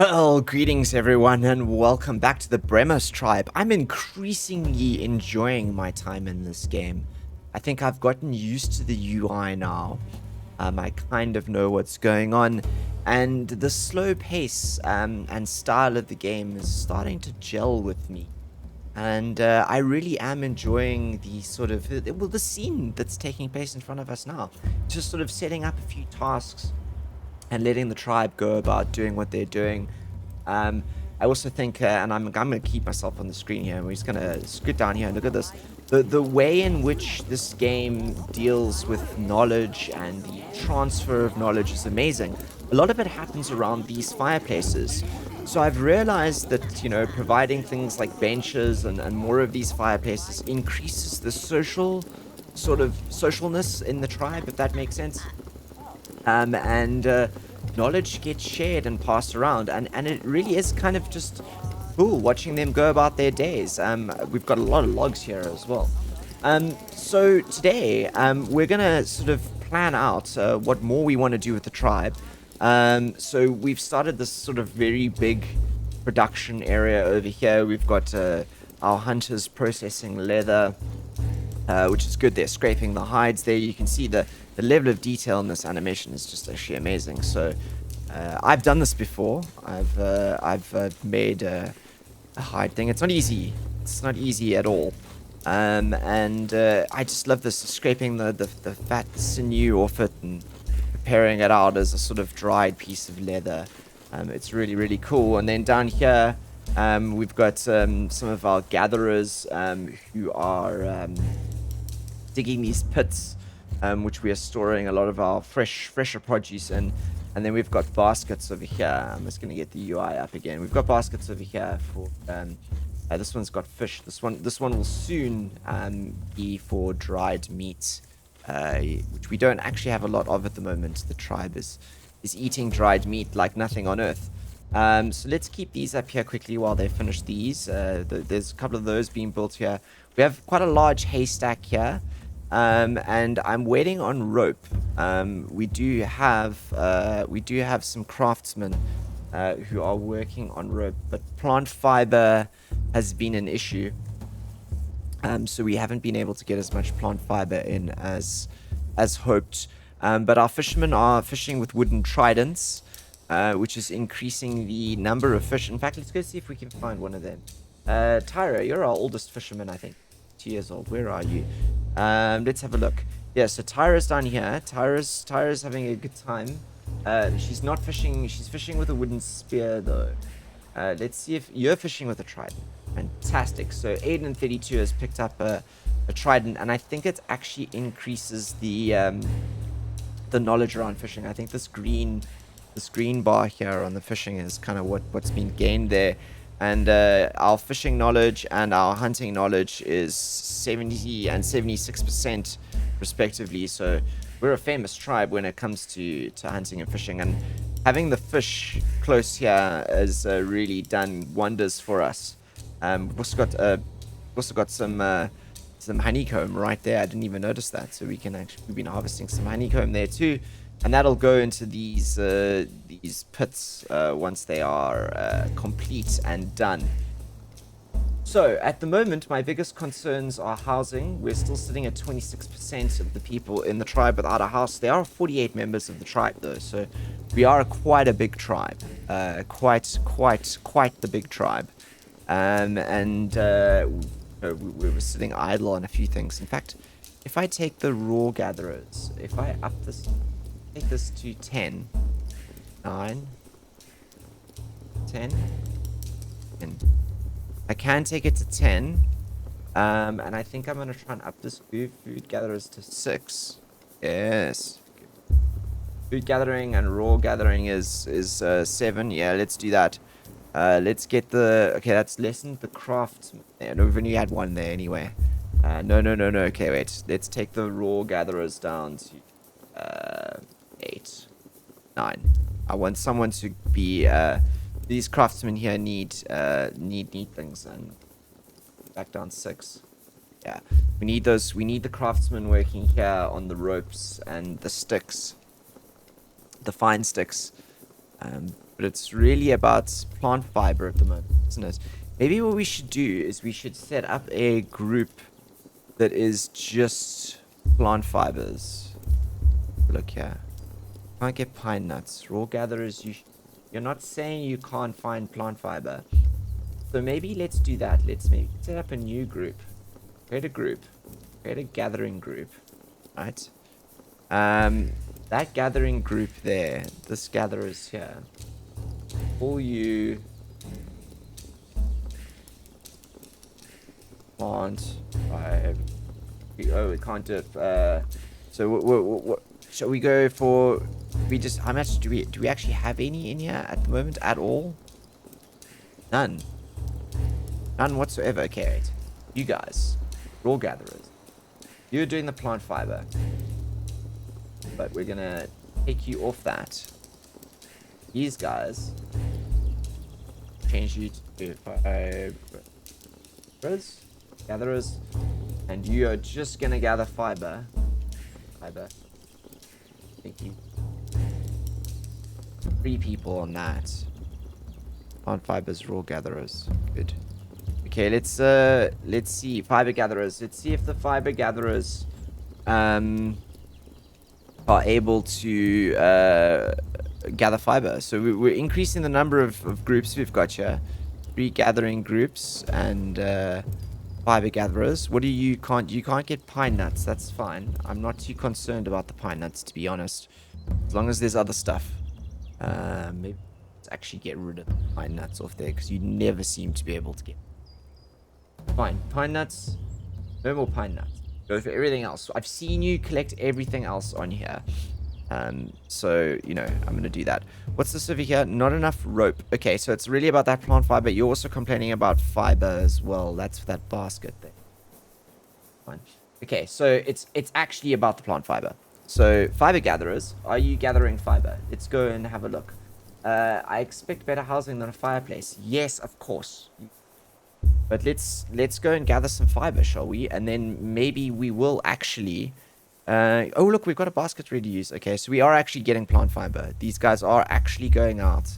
Well, greetings everyone, and welcome back to the Bermmas tribe. I'm increasingly enjoying my time in this game. I think I've gotten used to the UI now. I kind of know what's going on, and the slow pace and style of the game is starting to gel with me. And I really am enjoying the sort of the scene that's taking place in front of us now. Just sort of setting up a few tasks and letting the tribe go about doing what they're doing. Um, I also think, and I'm going to keep myself on the screen here, and we're just going to scoot down here and look at this. The way in which this game deals with knowledge and the transfer of knowledge is amazing. A lot of it happens around these fireplaces. So I've realized that, providing things like benches and more of these fireplaces increases the social sort of socialness in the tribe, if that makes sense. And knowledge gets shared and passed around, and it really is kind of just cool watching them go about their days. We've got a lot of logs here as well. So today, we're gonna sort of plan out what more we want to do with the tribe. So we've started this sort of very big production area over here. We've got our hunters processing leather, which is good. They're scraping the hides there. You can see the level of detail in this animation is just actually amazing. So I've done this before. I've made a hide thing. It's not easy. It's not easy at all. And I just love this, scraping the fat sinew off it and preparing it out as a sort of dried piece of leather. It's really, really cool. And then down here, we've got some of our gatherers who are digging these pits, which we are storing a lot of our fresher produce in. And then we've got baskets over here. I'm just going to get the UI up again. We've got baskets over here for this one's got fish. This one will soon be for dried meat, which we don't actually have a lot of at the moment. The tribe is eating dried meat like nothing on earth. So let's keep these up here quickly while they finish these. There's a couple of those being built here. We have quite a large haystack here. And I'm waiting on rope. We do have some craftsmen who are working on rope, but plant fiber has been an issue. So we haven't been able to get as much plant fiber in as hoped. But our fishermen are fishing with wooden tridents, which is increasing the number of fish. In fact, let's go see if we can find one of them. Tyra, you're our oldest fisherman, I think. 2 years old. Where are you? Let's have a look. Yeah, so Tyra's down here. Tyra's having a good time. She's not fishing. She's fishing with a wooden spear, though. Let's see if you're fishing with a trident. Fantastic. So Aiden 32 has picked up a trident, and I think it actually increases the knowledge around fishing. I think this green bar here on the fishing is kind of what's been gained there. And our fishing knowledge and our hunting knowledge is 70 and 76% respectively. So we're a famous tribe when it comes to hunting and fishing. And having the fish close here has really done wonders for us. We've also got some honeycomb right there. I didn't even notice that. So we've been harvesting some honeycomb there too. And that'll go into these pits once they are complete and done. So at the moment, my biggest concerns are housing. We're still sitting at 26% of the people in the tribe without a house. There are 48 members of the tribe, though, so we are quite a big tribe, quite the big tribe. We were sitting idle on a few things. In fact, if I take the raw gatherers, if I up this. Take this to 10, 9, 10, 10. I can take it to 10. And I think I'm going to try and up this food gatherers to 6. Yes. Food gathering and raw gathering is 7. Yeah, let's do that. Let's get the... Okay, that's lessened the craft. Yeah, no, we've only had one there anyway. No. Okay, wait. Let's take the raw gatherers down to... 8, 9. I want someone to be these craftsmen here need things, and back down 6. Yeah, we need the craftsmen working here on the ropes and the sticks, the fine sticks. but it's really about plant fiber at the moment, isn't it? Maybe what we should do is we should set up a group that is just plant fibers. Look here. Can't get pine nuts. Raw gatherers, you're not saying you can't find plant fiber. So maybe let's do that. Let's maybe set up a new group. Create a group. Create a gathering group. Right? That gathering group there. This gatherers here. Call you plant fiber. Oh, we can't do it. So what shall we go for? We just how much do we actually have any in here at the moment at all? None whatsoever. Okay, wait. You guys, raw gatherers, you're doing the plant fiber, but we're gonna take you off that. These guys, change you to gatherers, and you are just gonna gather fiber. Thank you. 3 people on that. Plant fibers, raw gatherers. Good. Okay, let's see. Fiber gatherers. Let's see if the fiber gatherers are able to gather fiber. So we're increasing the number of groups we've got here. 3 gathering groups and fiber gatherers. What do you can't get pine nuts? That's fine. I'm not too concerned about the pine nuts, to be honest. As long as there's other stuff. Maybe let's actually get rid of the pine nuts off there, because you never seem to be able to get. Fine, pine nuts. No more pine nuts. Go for everything else. I've seen you collect everything else on here. So, you know, I'm going to do that. What's this over here? Not enough rope. Okay, so it's really about that plant fiber. You're also complaining about fiber as well. That's that basket thing. Fine. Okay, so it's actually about the plant fiber. So, fiber gatherers, are you gathering fiber? Let's go and have a look. I expect better housing than a fireplace. Yes, of course. But let's go and gather some fiber, shall we? And then maybe we will actually... oh, look, we've got a basket ready to use. Okay, so we are actually getting plant fiber. These guys are actually going out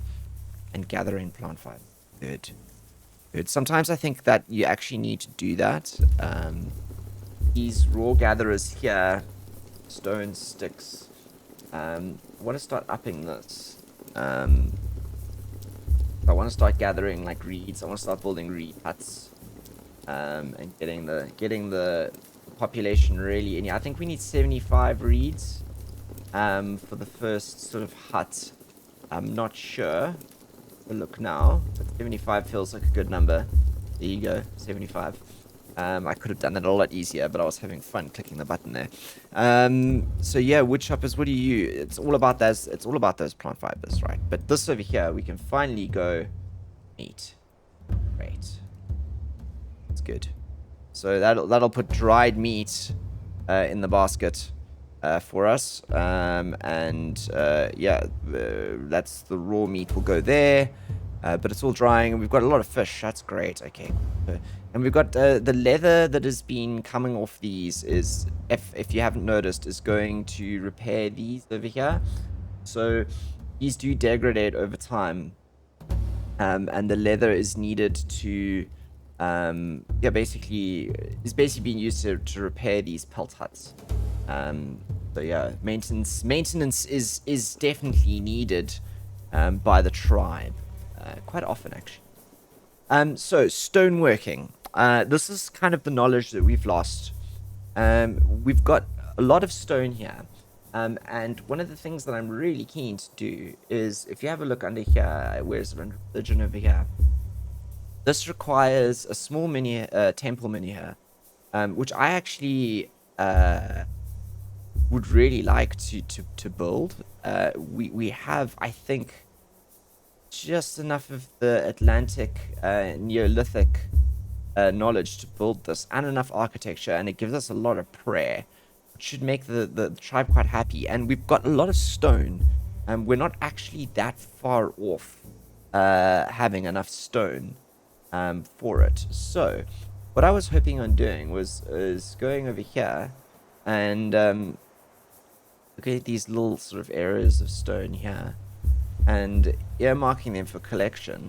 and gathering plant fiber. Good. Good. Sometimes I think that you actually need to do that. These raw gatherers here, stone sticks. I want to start upping this. I want to start gathering like reeds. I want to start building reed huts. And getting the population really in here. I think we need 75 reeds for the first sort of hut. I'm not sure. We'll look now, but 75 feels like a good number. There you go, 75. I could have done that a lot easier, but I was having fun clicking the button there. So yeah, wood choppers, what do you? It's all about those plant fibers, right? But this over here, we can finally go meat. Great. That's good. So that'll put dried meat in the basket for us. Yeah, that's the raw meat will go there. But it's all drying, and we've got a lot of fish. That's great. Okay. And we've got the leather that has been coming off these is, if you haven't noticed, is going to repair these over here. So these do degrade over time. And the leather is needed to... yeah, basically being used to repair these pelt huts. So yeah, maintenance is definitely needed by the tribe, quite often actually. So stoneworking. This is kind of the knowledge that we've lost. We've got a lot of stone here. And one of the things that I'm really keen to do is, if you have a look under here, where's religion over here? This requires a small mini temple mini here, which I actually would really like to build. We have, I think, just enough of the Atlantic Neolithic knowledge to build this, and enough architecture, and it gives us a lot of prayer, which should make the tribe quite happy. And we've got a lot of stone, and we're not actually that far off having enough stone for it. So what I was hoping on doing is going over here and look at these little sort of areas of stone here, and earmarking them for collection.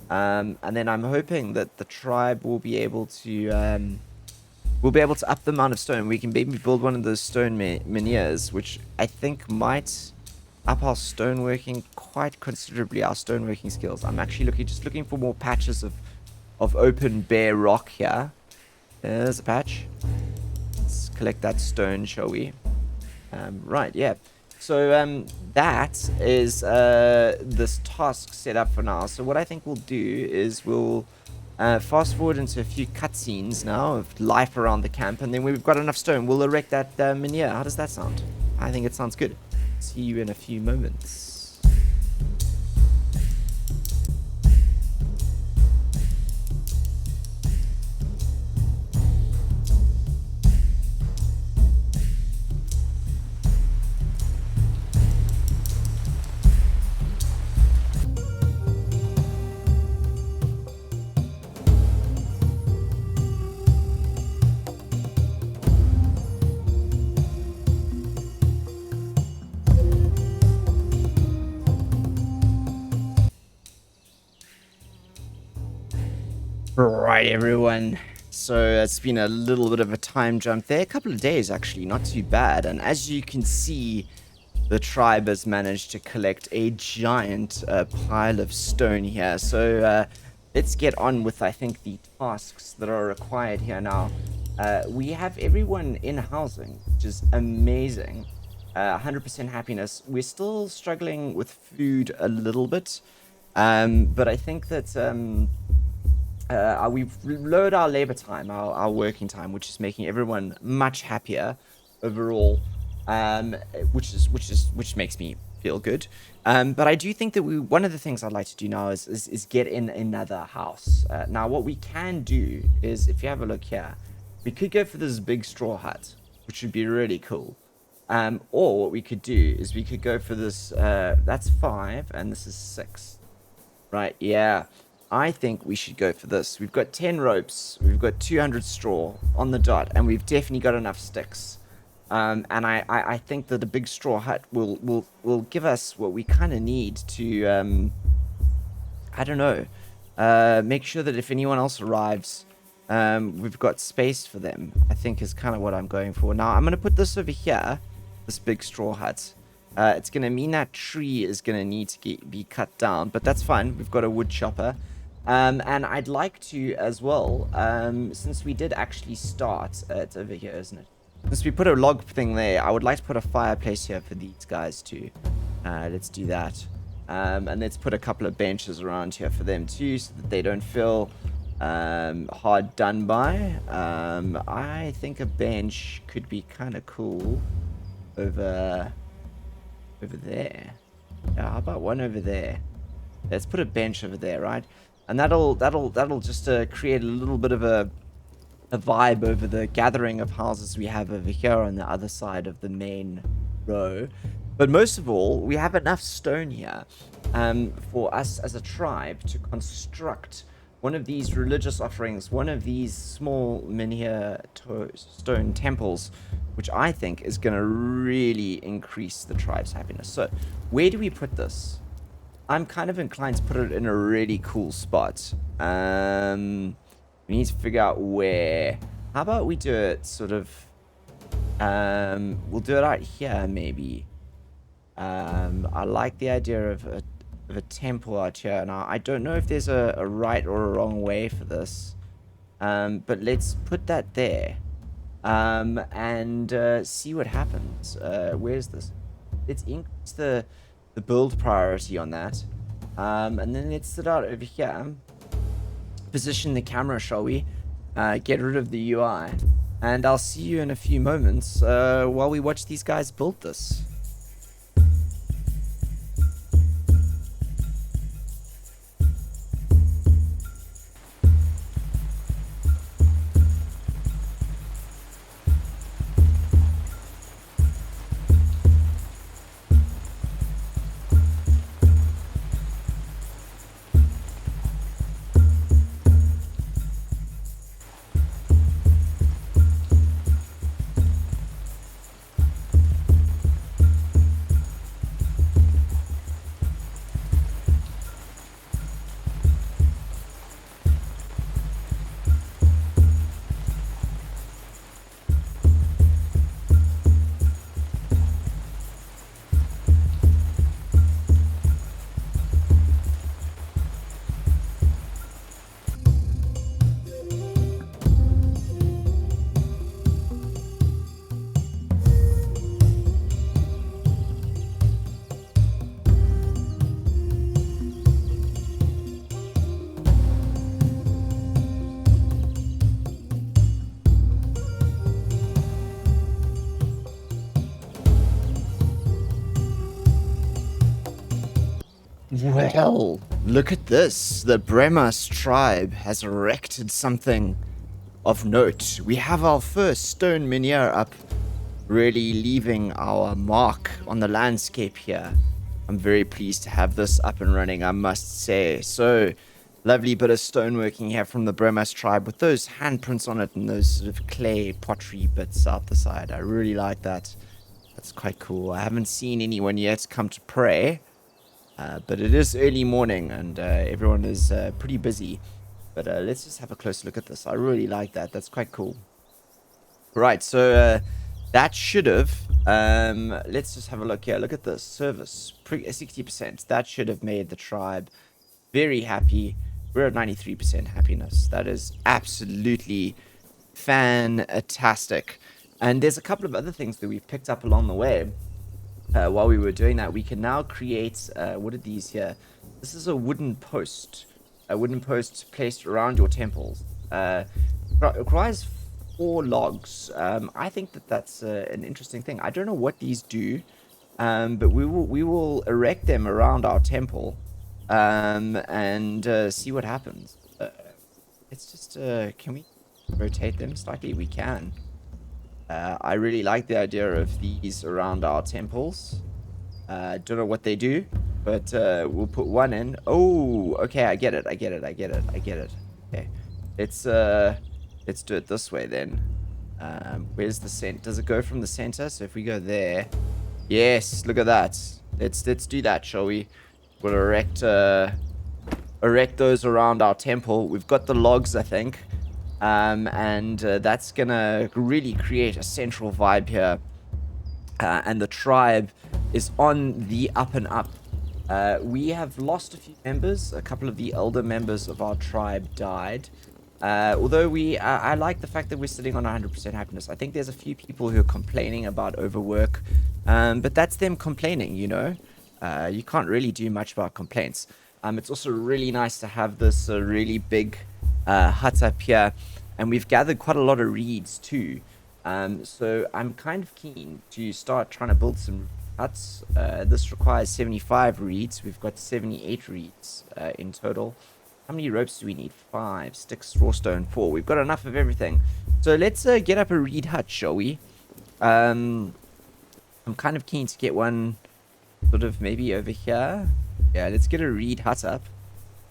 And then I'm hoping that the tribe will be able to up the amount of stone. We can maybe build one of those stone menhirs, which I think might up our stoneworking quite considerably, our stoneworking skills. I'm actually looking for more patches of open bare rock here. There's a patch. Let's collect that stone, shall we? Right, yeah. So that is this task set up for now. So what I think we'll do is we'll fast forward into a few cutscenes now of life around the camp, and then when we've got enough stone, we'll erect that menhir. How does that sound? I think it sounds good. See you in a few moments. Right, everyone. So it's been a little bit of a time jump there. A couple of days, actually. Not too bad. And as you can see, the tribe has managed to collect a giant pile of stone here. So let's get on with, I think, the tasks that are required here now. We have everyone in housing, which is amazing. 100% happiness. We're still struggling with food a little bit. But I think that... we've lowered our labor time, our working time, which is making everyone much happier overall, which makes me feel good. But I do think that one of the things I'd like to do now is get in another house. Now, what we can do is, if you have a look here, we could go for this big straw hut, which would be really cool. Or what we could do is we could go for this. That's 5, and this is 6. Right? Yeah. I think we should go for this. We've got 10 ropes, we've got 200 straw on the dot, and we've definitely got enough sticks. And I think that a big straw hut will give us what we kind of need to, I don't know, make sure that if anyone else arrives, we've got space for them, I think is kind of what I'm going for. Now, I'm going to put this over here, this big straw hut. It's going to mean that tree is going to need to be cut down, but that's fine. We've got a wood chopper. And I'd like to as well, since we did actually start, it's over here, isn't it? Since we put a log thing there, I would like to put a fireplace here for these guys too. Let's do that. And let's put a couple of benches around here for them too, so that they don't feel hard done by. I think a bench could be kind of cool over there. Yeah, how about one over there? Let's put a bench over there, right? And that'll just create a little bit of a vibe over the gathering of houses we have over here on the other side of the main row. But most of all, we have enough stone here for us as a tribe to construct one of these religious offerings, one of these small menhir stone temples, which I think is going to really increase the tribe's happiness. So where do we put this? I'm kind of inclined to put it in a really cool spot. We need to figure out where. How about we do it sort of... we'll do it out here, maybe. I like the idea of a temple out here. Now, I don't know if there's a right or a wrong way for this. But let's put that there. And see what happens. Where's this? Let's increase the build priority on that. And then let's sit out over here. Position the camera, shall we? Get rid of the UI. And I'll see you in a few moments while we watch these guys build this. Well, look at this. The Bermmas tribe has erected something of note. We have our first stone menhir up, really leaving our mark on the landscape here. I'm very pleased to have this up and running, I must say. So, lovely bit of stoneworking here from the Bermmas tribe with those handprints on it and those sort of clay pottery bits out the side. I really like that. That's quite cool. I haven't seen anyone yet come to pray. But it is early morning and everyone is pretty busy. But let's just have a close look at this. I really like that. That's quite cool. Right, so that should have... let's just have a look here. Look at this. Service. 60%. That should have made the tribe very happy. We're at 93% happiness. That is absolutely fantastic. And there's a couple of other things that we've picked up along the way. While we were doing that, we can now create, what are these here? This is a wooden post placed around your temples. It requires 4 logs. I think that's an interesting thing. I don't know what these do, but we will erect them around our temple, and see what happens. It's just, can we rotate them slightly? We can. I really like the idea of these around our temples. Don't know what they do, but we'll put one in. Oh, okay, I get it. Okay, let's do it this way then. Where's the center? Does it go from the center? So if we go there, yes, look at that. Let's do that, shall we? We'll erect those around our temple. We've got the logs, I think. And that's gonna really create a central vibe here. And the tribe is on the up and up. We have lost a few members. A couple of the elder members of our tribe died. Although I like the fact that we're sitting on 100% happiness. I think there's a few people who are complaining about overwork. But that's them complaining, you know. You can't really do much about complaints. It's also really nice to have this really big hut up here. And we've gathered quite a lot of reeds too. So I'm kind of keen to start trying to build some huts. This requires 75 reeds. We've got 78 reeds in total. How many ropes do we need? 5, sticks, straw stone, 4. We've got enough of everything. So let's get up a reed hut, shall we? I'm kind of keen to get one sort of maybe over here. Yeah, let's get a reed hut up.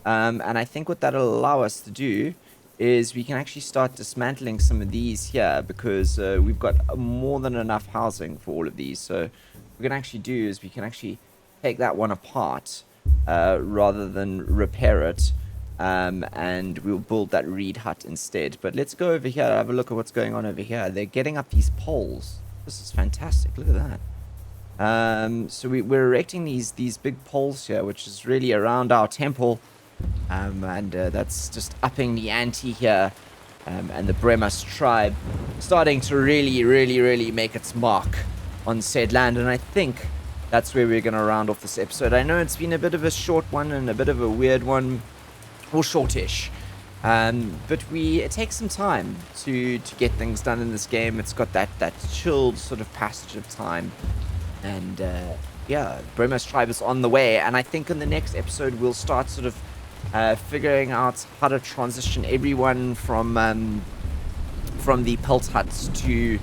And I think what that'll allow us to do is we can actually start dismantling some of these here, because we've got more than enough housing for all of these. So what we can actually do is we can actually take that one apart rather than repair it, and we'll build that reed hut instead. But let's go over here, have a look at what's going on over here. They're getting up these poles. This is fantastic. Look at that. So we're erecting these big poles here, which is really around our temple. And that's just upping the ante here, and the Bermmas tribe starting to really make its mark on said land. And I think that's where we're going to round off this episode. I know it's been a bit of a short one and a bit of a weird one, or shortish, but it takes some time to get things done in this game. It's got that chilled sort of passage of time, and yeah, Bermmas tribe is on the way. And I think in the next episode we'll start sort of figuring out how to transition everyone from the pelt huts to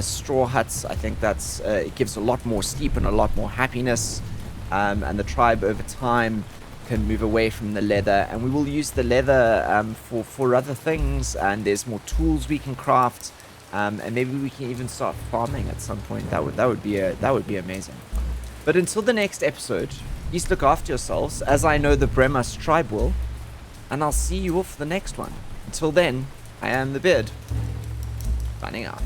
straw huts. I think that's it gives a lot more sleep and a lot more happiness, and the tribe over time can move away from the leather, and we will use the leather for other things, and there's more tools we can craft, and maybe we can even start farming at some point. That would be amazing. But until the next episode, please look after yourselves, as I know the Bermmas tribe will, and I'll see you all for the next one. Until then, I am the Beard, signing out.